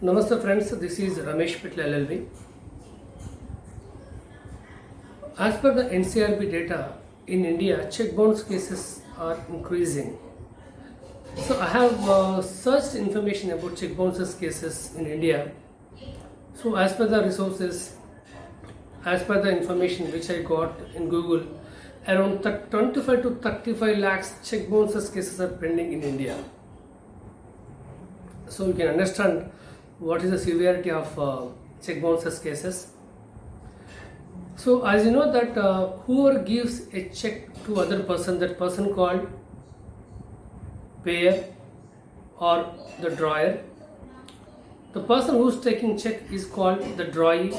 Namaste friends, this is Ramesh Pitla LLB. As per the NCRB data, in India, check bounce cases are increasing. So I have searched information about check bounces cases in India. So as per the resources, as per the information which I got in Google, around 25 to 35 lakhs check bounces cases are pending in India. So you can understand what is the severity of check bounces cases. So as you know that whoever gives a check to other person, that person called payer or the drawer. The person who's taking check is called the drawee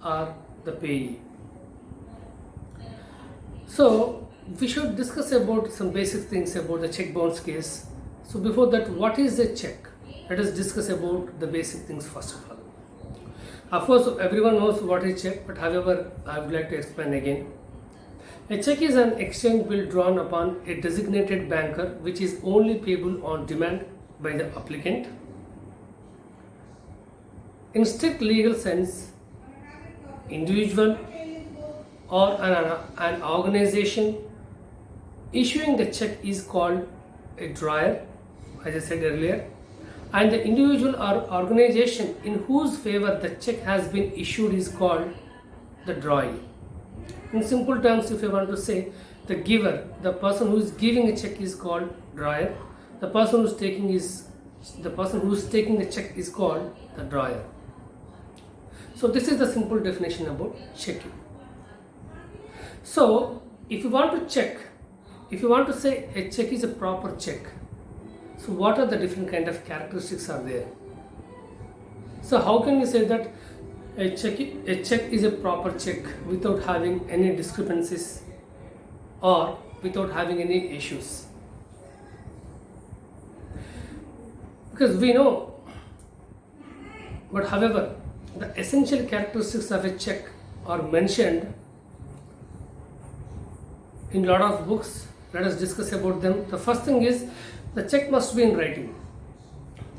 or the payee. So we should discuss about some basic things about the check bounce case. So before that, what is a check? Let us discuss about the basic things first of all. Of course, everyone knows what is check, but however, I would like to explain again. A check is an exchange bill drawn upon a designated banker which is only payable on demand by the applicant. In strict legal sense, individual or an organization issuing the check is called a drawer, as I said earlier, and the individual or organization in whose favor the check has been issued is called the drawee. In simple terms, if I want to say, the giver, the person who is giving a check is called drawer. The person who is taking the check is called the drawer. So this is the simple definition about checking. So if you want to check, if you want to say a check is a proper check, so what are the different kind of characteristics are there? So how can we say that a check is a proper check without having any discrepancies or without having any issues? Because we know, but however, the essential characteristics of a check are mentioned in lot of books. Let us discuss about them. The first thing is the check must be in writing.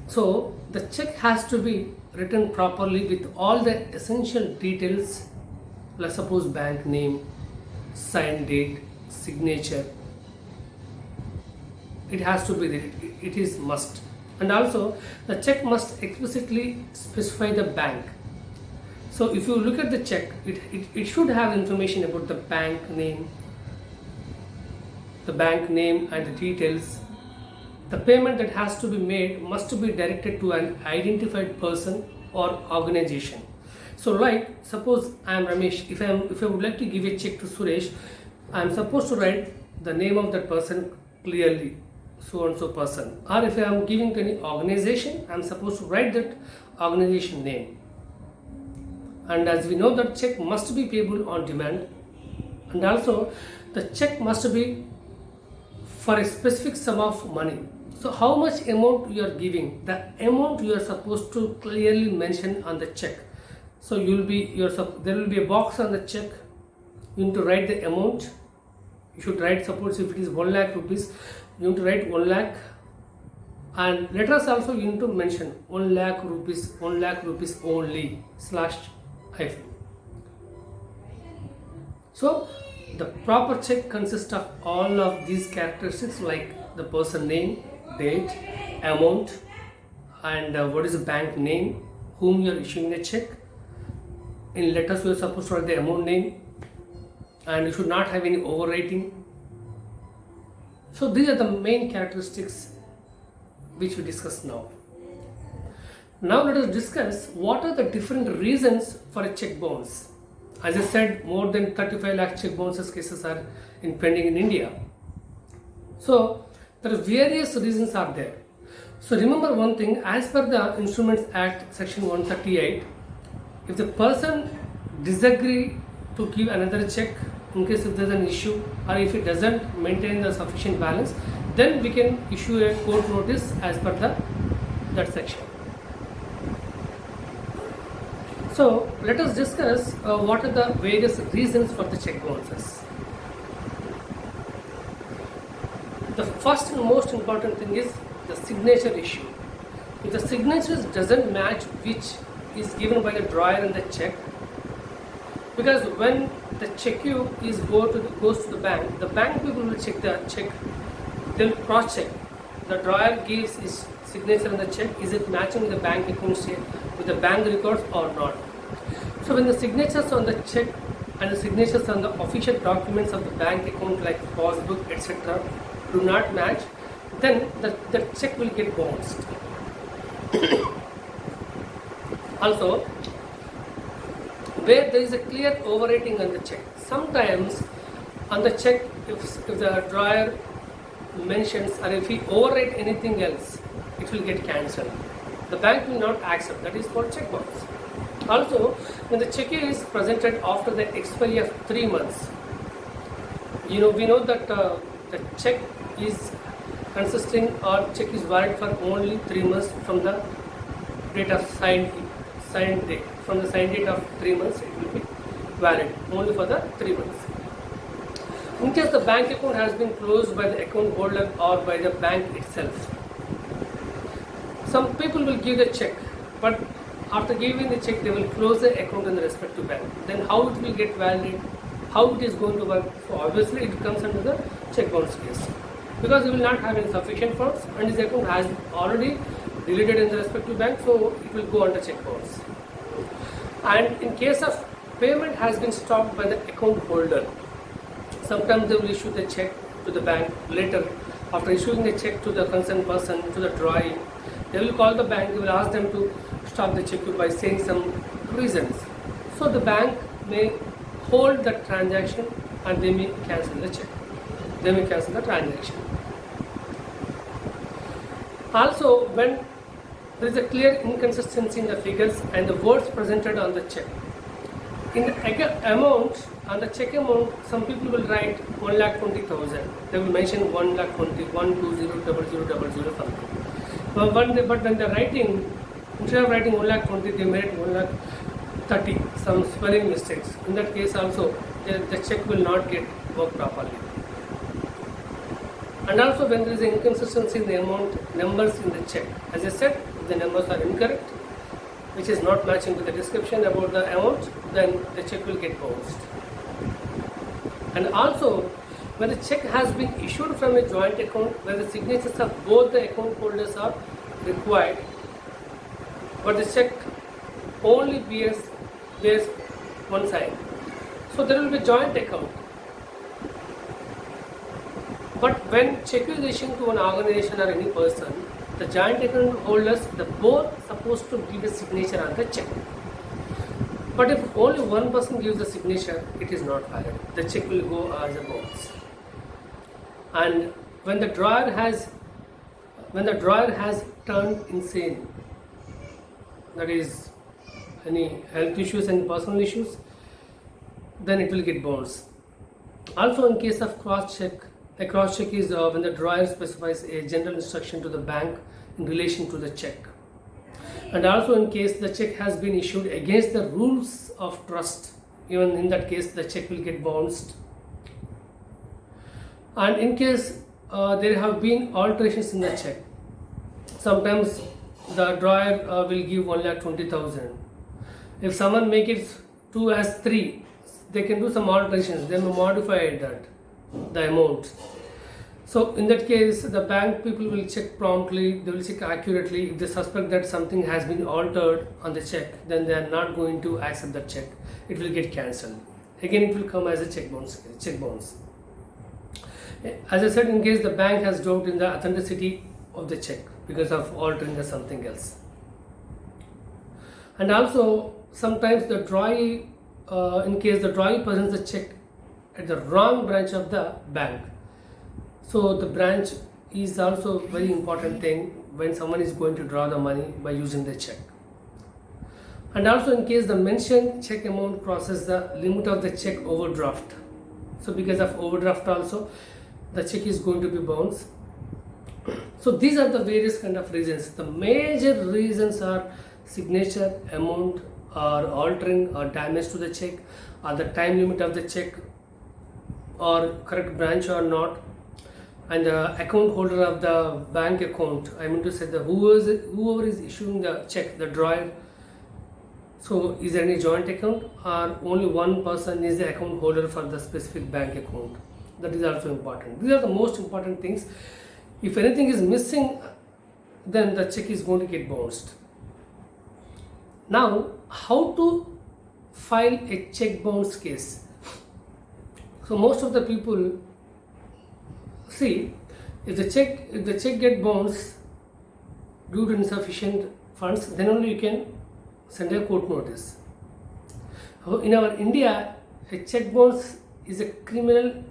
So the check has to be written properly with all the essential details, let's suppose bank name, sign date, signature. It has to be there. It is must. And also the check must explicitly specify the bank. So if you look at the check, it should have information about the bank name and the details. The payment that has to be made must be directed to an identified person or organization. So like suppose I am Ramesh, if I would like to give a check to Suresh, I am supposed to write the name of that person clearly, so and so person. Or if I am giving to any organization, I am supposed to write that organization name. And as we know, that check must be payable on demand, and also the check must be for a specific sum of money. So how much amount you are giving, the amount you are supposed to clearly mention on the check. So there will be a box on the check. You need to write the amount. You should write, suppose if it is 1 lakh rupees, you need to write 1 lakh, and letters also you need to mention 1 lakh rupees only /. So the proper check consists of all of these characteristics, like the person name, date, amount, and what is the bank name, whom you are issuing a check. In letters you are supposed to write the amount name, and you should not have any overwriting. So these are the main characteristics which we discuss now. Now let us discuss what are the different reasons for a check bounce. As I said, more than 35 lakh check bounces cases are pending in India. So there are various reasons are there. So remember one thing, as per the Instruments Act section 138, if the person disagree to give another check in case if there is an issue, or if it doesn't maintain the sufficient balance, then we can issue a court notice as per that section. So let us discuss what are the various reasons for the check bounces. The first and most important thing is the signature issue. If the signatures doesn't match which is given by the drawer and the check, because when the check is goes to the bank people will check the check, they'll cross check. The drawer gives his signature on the check, is it matching the bank account with the bank records or not? So when the signatures on the check and the signatures on the official documents of the bank account like passbook etc. do not match, then the check will get bounced. Also, where there is a clear overwriting on the check, sometimes on the check if the drawer mentions or if he overwrite anything else, it will get cancelled. The bank will not accept. That is called check bounce. Also, when the check is presented after the expiry of 3 months, we know that the check is consisting or check is valid for only 3 months from the date of signed date. From the signed date of 3 months, it will be valid only for the 3 months. In case the bank account has been closed by the account holder or by the bank itself, some people will give the check, but after giving the check, they will close the account in the respective bank. Then how it will get valid? How it is going to work? So obviously it comes under the check bounce case, because he will not have any sufficient funds and his account has already deleted in the respective bank, so it will go under check bounce. And in case of payment has been stopped by the account holder, sometimes they will issue the check to the bank later. After issuing the check to the concerned person, to the drawer, they will call the bank, they will ask them to stop the check by saying some reasons. So the bank may hold the transaction and they may cancel the check. They may cancel the transaction. Also, when there is a clear inconsistency in the figures and the words presented on the check, in the amount, on the check amount, some people will write 1,20,000. They will mention 1,20,000, 120,000 something. But when they're writing, instead of writing 1,20,000, they made 1,30,000, some spelling mistakes. In that case also, the check will not get worked properly. And also when there is an inconsistency in the amount numbers in the check, as I said, if the numbers are incorrect, which is not matching with the description about the amount, then the check will get bounced. And also, when the check has been issued from a joint account where the signatures of both the account holders are required, but the check only bears one side, so there will be joint account. But when check is issued to an organization or any person, the joint account holders, the both supposed to give a signature on the check. But if only one person gives the signature, it is not valid. The check will go as a bounce. And when the drawer has turned insane, that is any health issues and personal issues, then it will get bounced. Also, in case of cross check, a cross check is when the drawer specifies a general instruction to the bank in relation to the check. And also in case the check has been issued against the rules of trust, even in that case the check will get bounced. And in case there have been alterations in the check, sometimes the drawer will give 1,20,000. If someone make it 2 as 3, they can do some alterations, they may modify the amount. So in that case, the bank people will check promptly, they will check accurately. If they suspect that something has been altered on the check, then they are not going to accept the check. It will get cancelled. Again, it will come as a check bounce. As I said, in case the bank has doubt in the authenticity of the check because of altering the something else. And also, sometimes the drawee, in case the drawee presents the check at the wrong branch of the bank. So the branch is also a very important thing when someone is going to draw the money by using the check. And also in case the mentioned check amount crosses the limit of the check overdraft. So because of overdraft also, the check is going to be bounced. So these are the various kind of reasons. The major reasons are signature, amount, or altering or damage to the check, or the time limit of the check, or correct branch or not, and the account holder of the bank account, I mean to say the whoever is issuing the check, the drawer. So is there any joint account, or only one person is the account holder for the specific bank account? That is also important. These are the most important things. If anything is missing, then the check is going to get bounced. Now, how to file a check bounce case? So most of the people see, if the check get bounced due to insufficient funds, then only you can send a court notice. In our India, a check bounce is a criminal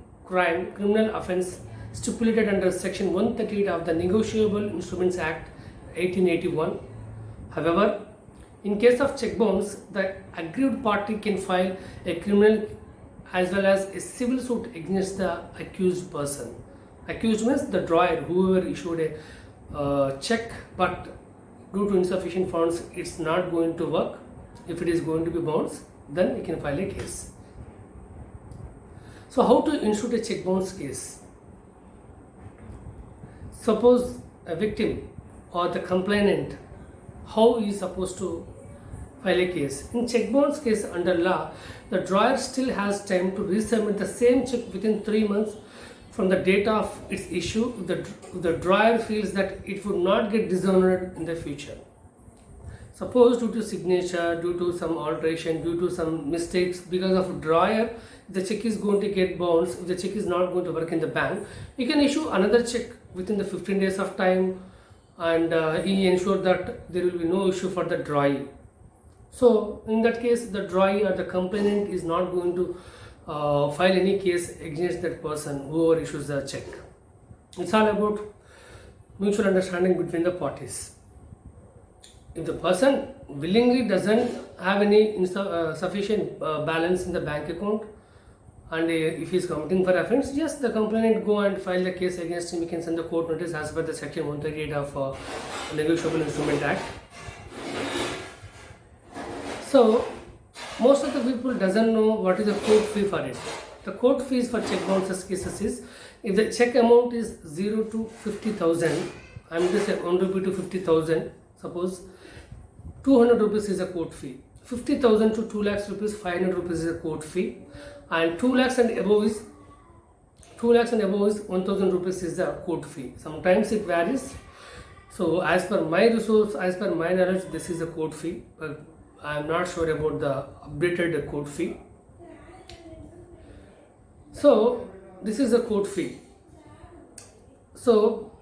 offence stipulated under section 138 of the Negotiable Instruments Act 1881. However, in case of check bounce, the aggrieved party can file a criminal as well as a civil suit against the accused person. Accused means the drawer, whoever issued a check, but due to insufficient funds, it's not going to work. If it is going to be bounced, then you can file a case. So how to issue a check bounce case? Suppose a victim or the complainant, how he is supposed to file a case? In check bounce case under law, the drawer still has time to resubmit the same check within 3 months from the date of its issue if the drawer feels that it would not get dishonored in the future. Suppose due to signature, due to some alteration, due to some mistakes, because of drawer, the check is going to get bounced. If the check is not going to work in the bank, you can issue another check within the 15 days of time, and he ensure that there will be no issue for the drawer. So in that case, the drawer or the complainant is not going to file any case against that person, whoever issues the check. It's all about mutual understanding between the parties. If the person willingly doesn't have any sufficient balance in the bank account, and if he is committing for offence, yes, the complainant go and file the case against him. He can send the court notice as per the section 138 of Negotiable Instrument Act. So most of the people doesn't know what is the court fee for it. The court fees for check bounces cases is, if the check amount is 0 to 50,000, I am just 1 rupee to 50,000, suppose 200 rupees is a court fee. 50,000 to 2 lakhs rupees, 500 rupees is a court fee, and 2 lakhs and above is 1,000 rupees is the court fee. Sometimes it varies. So as per my resource, as per my knowledge, this is a court fee. I am not sure about the updated court fee. So this is a court fee. So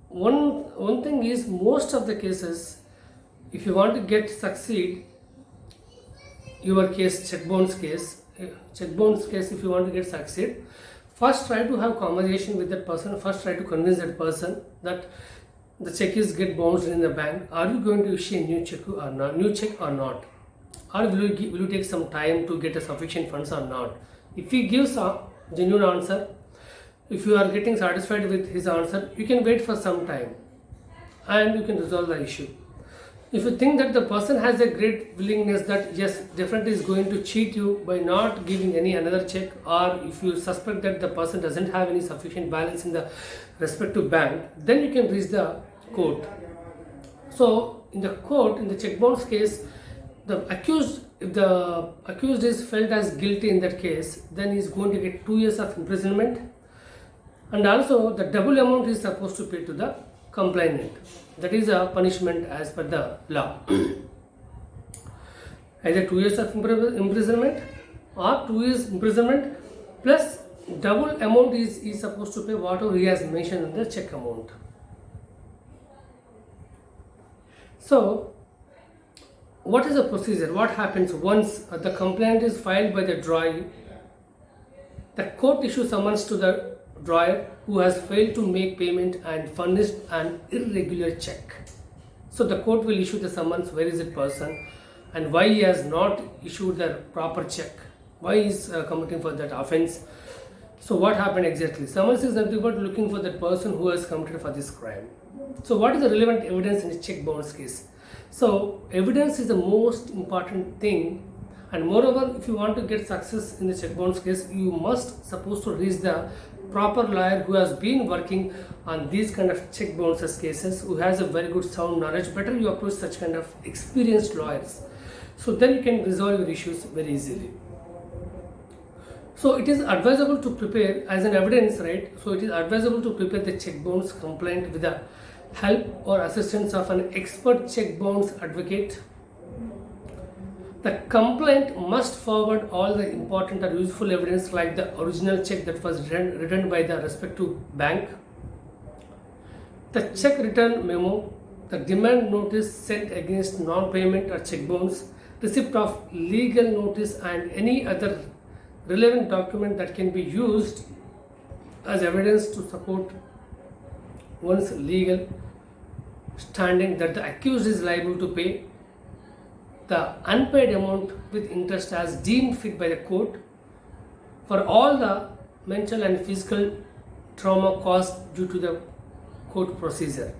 one thing is, most of the cases, if you want to get succeed your case, check bounce case, if you want to get succeed, first try to have conversation with that person. First try to convince that person that the check is get bounced in the bank. Are you going to issue a new check or not? Or will you take some time to get a sufficient funds or not? If he gives a genuine answer, if you are getting satisfied with his answer, you can wait for some time and you can resolve the issue. If you think that the person has a great willingness that yes, definitely is going to cheat you by not giving any another check, or if you suspect that the person doesn't have any sufficient balance in the respective bank, then you can reach the court. So in the court, in the check bounce case, if the accused is felt as guilty in that case, then he is going to get 2 years of imprisonment, and also the double amount is supposed to pay to the complainant. That is a punishment as per the law. Either 2 years of imprisonment or 2 years imprisonment plus double amount is supposed to pay whatever he has mentioned in the check amount. So what is the procedure? What happens once the complaint is filed by the drawer? The court issues summons to the drawer who has failed to make payment and furnished an irregular check. So the court will issue the summons, where is that person and why he has not issued the proper check, why he is committing for that offense. So what happened exactly? Summons is nothing but looking for that person who has committed for this crime. So what is the relevant evidence in a check bounce case? So evidence is the most important thing, and moreover, if you want to get success in the check bounce case, you must supposed to reach the proper lawyer who has been working on these kind of check bounces cases, who has a very good sound knowledge. Better you approach such kind of experienced lawyers, so then you can resolve your issues very easily. So it is advisable to prepare as an evidence, right? So it is advisable to prepare the check bounce complaint with the help or assistance of an expert check bounce advocate. The complaint must forward all the important or useful evidence like the original check that was written by the respective bank, the check return memo, the demand notice sent against non-payment or check bounce, receipt of legal notice, and any other relevant document that can be used as evidence to support one's legal standing that the accused is liable to pay the unpaid amount with interest as deemed fit by the court for all the mental and physical trauma caused due to the court procedure.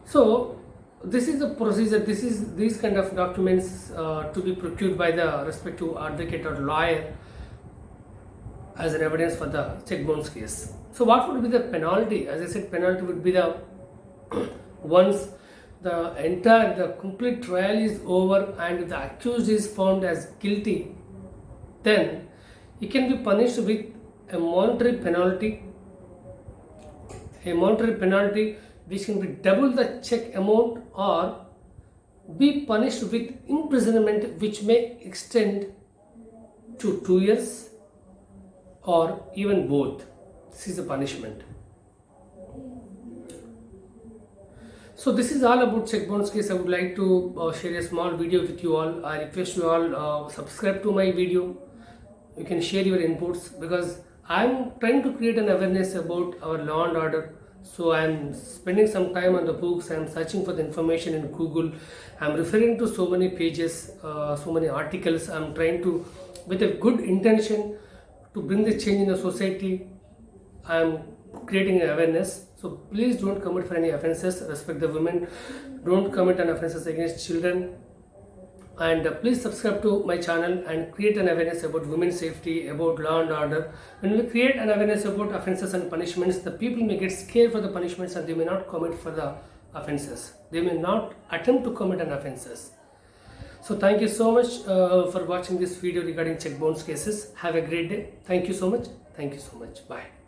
So this is the procedure. This is these kind of documents to be procured by the respective advocate or lawyer as an evidence for the check bounce case. So what would be the penalty? As I said, penalty would be the once the complete trial is over and the accused is found as guilty, then he can be punished with a monetary penalty which can be double the check amount, or be punished with imprisonment which may extend to 2 years or even both. This is the punishment. So this is all about check bounce case. I would like to share a small video with you all. I request you all subscribe to my video. You can share your inputs because I am trying to create an awareness about our law and order. So I am spending some time on the books. I am searching for the information in Google. I am referring to so many pages, so many articles. I am trying to, with a good intention, to bring the change in the society. I am creating an awareness. So please don't commit for any offenses. Respect the women. Don't commit an offenses against children. And please subscribe to my channel and create an awareness about women's safety, about law and order. When we create an awareness about offenses and punishments, the people may get scared for the punishments and they may not commit for the offenses. They may not attempt to commit an offenses. So thank you so much for watching this video regarding check bounce cases. Have a great day. Thank you so much. Thank you so much. Bye.